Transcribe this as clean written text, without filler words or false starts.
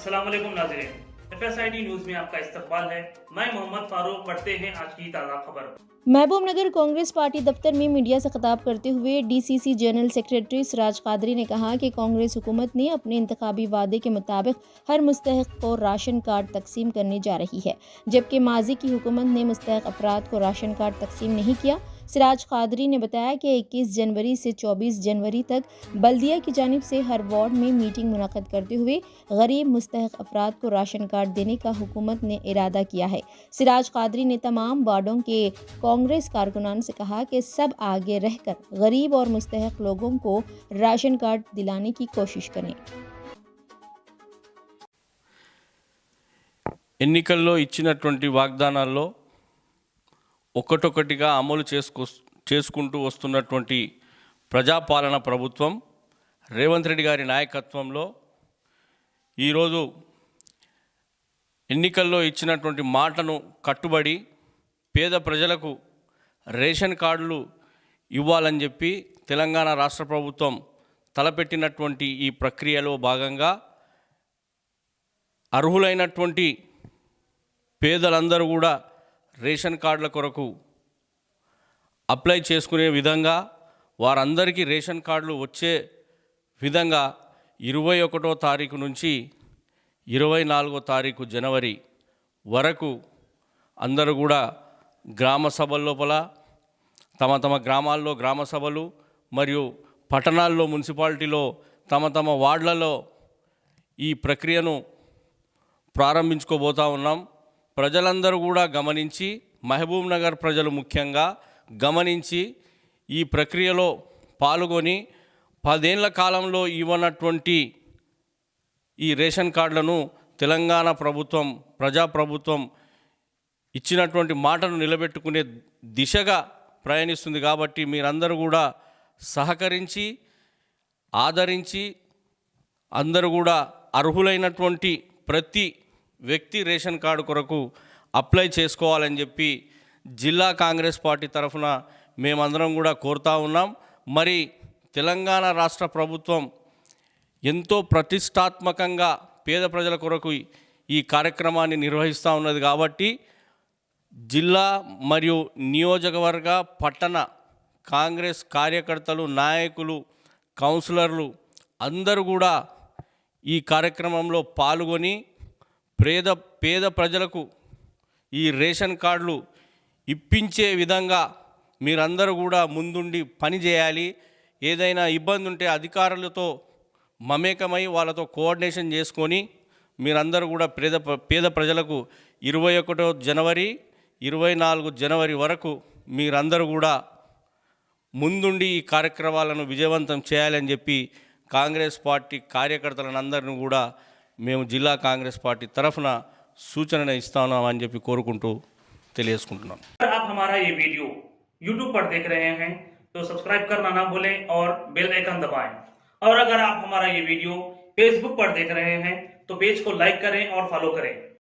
अस्सलाम वालेकुम नाज़रीन, FSID न्यूज में आपका इस्तकबाल है। मैं मोहम्मद फारूक। पढ़ते हैं आज की ताज़ा खबर। महबूबनगर कांग्रेस पार्टी दफ्तर में मीडिया से खिताब करते हुए DCC general secretary Siraj Qadri ने कहा कि कांग्रेस हुकूमत ने अपने इंतखाबी वादे के मुताबिक हर मुस्तहिक को राशन कार्ड तकसीम करने जा रही है, जबकि माजी की हुकूमत ने मुस्तहिक अफराद को राशन कार्ड तकसीम नहीं किया। सिराज कादरी ने बताया कि 21 जनवरी से 24 जनवरी तक बल्दिया की जानिब से हर वार्ड में मीटिंग मुनक़द करते हुए गरीब मुस्तहिक अफराद को राशन कार्ड देने का हुकूमत ने इरादा किया है। सिराज कादरी ने तमाम वार्डों के कांग्रेस कारकुनान से कहा कि सब आगे रहकर गरीब और मुस्तहिक लोगों को राशन कार्ड दिलाने की कोशिश करें। ఎన్నికల్లో ఇచ్చినటువంటి వాగ్దానాల్లో ఒక్కటొక్కటిగా అమలు చేసుకుంటూ వస్తున్నటువంటి ప్రజాపాలన ప్రభుత్వం రేవంత్ రెడ్డి గారి నాయకత్వంలో ఈరోజు ఎన్నికల్లో ఇచ్చినటువంటి మాటను కట్టుబడి పేద ప్రజలకు రేషన్ కార్డులు ఇవ్వాలని చెప్పి తెలంగాణ రాష్ట్ర ప్రభుత్వం తలపెట్టినటువంటి ఈ ప్రక్రియలో భాగంగా అర్హులైనటువంటి పేదలందరూ కూడా రేషన్ కార్డుల కొరకు అప్లై చేసుకునే విధంగా వారందరికీ రేషన్ కార్డులు వచ్చే విధంగా 21వ తారీఖు నుంచి 24వ తారీఖు జనవరి వరకు అందరూ కూడా గ్రామ సభల లోపల తమ గ్రామాల్లో గ్రామ సభలు మరియు పట్టణాల్లో మున్సిపాలిటీలో తమ వార్డులలో ఈ ప్రక్రియను ప్రారంభించుకోబోతా ఉన్నాం। ప్రజలందరూ కూడా గమనించి, మహబూబ్ నగర్ ప్రజలు ముఖ్యంగా గమనించి ఈ ప్రక్రియలో పాల్గొని 10 ఏళ్ల కాలంలో ఇవ్వనటువంటి ఈ రేషన్ కార్డులను తెలంగాణ ప్రభుత్వం ప్రజాప్రభుత్వం ఇచ్చినటువంటి మాటను నిలబెట్టుకునే దిశగా ప్రయాణిస్తుంది। కాబట్టి మీరందరూ కూడా సహకరించి ఆదరించి అందరూ కూడా అర్హులైనటువంటి ప్రతి వ్యక్తి రేషన్ కార్డు కొరకు అప్లై చేసుకోవాలని చెప్పి జిల్లా కాంగ్రెస్ పార్టీ తరఫున మేమందరం కూడా కోరుతా ఉన్నాం। మరి తెలంగాణ రాష్ట్ర ప్రభుత్వం ఎంతో ప్రతిష్టాత్మకంగా పేద ప్రజల కొరకు ఈ కార్యక్రమాన్ని నిర్వహిస్తూ ఉన్నది కాబట్టి జిల్లా మరియు నియోజకవర్గ పట్టణ కాంగ్రెస్ కార్యకర్తలు, నాయకులు, కౌన్సిలర్లు అందరూ కూడా ఈ కార్యక్రమంలో పాల్గొని పేద ప్రజలకు ఈ రేషన్ కార్డులు ఇప్పించే విధంగా మీరందరూ కూడా ముందుండి పని చేయాలి। ఏదైనా ఇబ్బంది ఉంటే అధికారులతో మమేకమై వాళ్ళతో కోఆర్డినేషన్ చేసుకొని మీరందరూ కూడా పేద ప్రజలకు 21 జనవరి 24 జనవరి వరకు మీరందరూ కూడా ముందుండి ఈ కార్యక్రమాలను విజయవంతం చేయాలని చెప్పి కాంగ్రెస్ పార్టీ కార్యకర్తలను అందరిని కూడా మేము జిల్లా కాంగ్రెస్ పార్టీ తరఫున सूचना ఇస్తామని చెప్పి కోరుకుంటూ తెలియజేసుకుంటున్నాం। आप हमारा ये वीडियो YouTube पर देख रहे हैं तो सब्सक्राइब करना ना भूलें और बेल आइकन दबाएं। और अगर आप हमारा ये वीडियो Facebook पर देख रहे हैं तो पेज को लाइक करें और फॉलो करें।